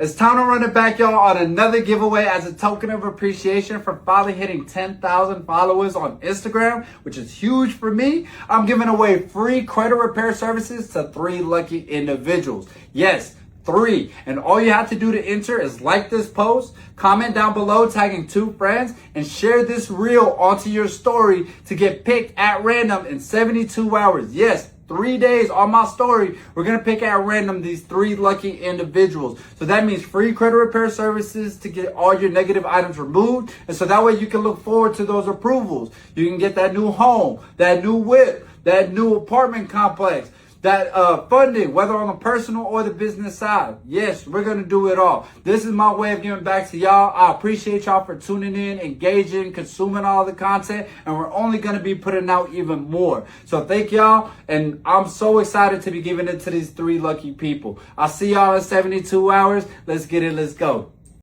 It's time to run it back, y'all, on another giveaway as a token of appreciation for finally hitting 10,000 followers on Instagram, which is huge for me. I'm giving away free credit repair services to 3 lucky individuals. Yes, 3. And all you have to do to enter is like this post, comment down below tagging 2 friends, and share this reel onto your story to get picked at random in 72 hours. Yes, 3 days on my story, we're going to pick at random these 3 lucky individuals. So that means free credit repair services to get all your negative items removed. And so that way you can look forward to those approvals. You can get that new home, that new whip, that new apartment complex, that funding, whether on the personal or the business side. Yes, we're going to do it all. This is my way of giving back to y'all. I appreciate y'all for tuning in, engaging, consuming all the content, and we're only going to be putting out even more. So thank y'all, and I'm so excited to be giving it to these 3 lucky people. I'll see y'all in 72 hours. Let's get it. Let's go.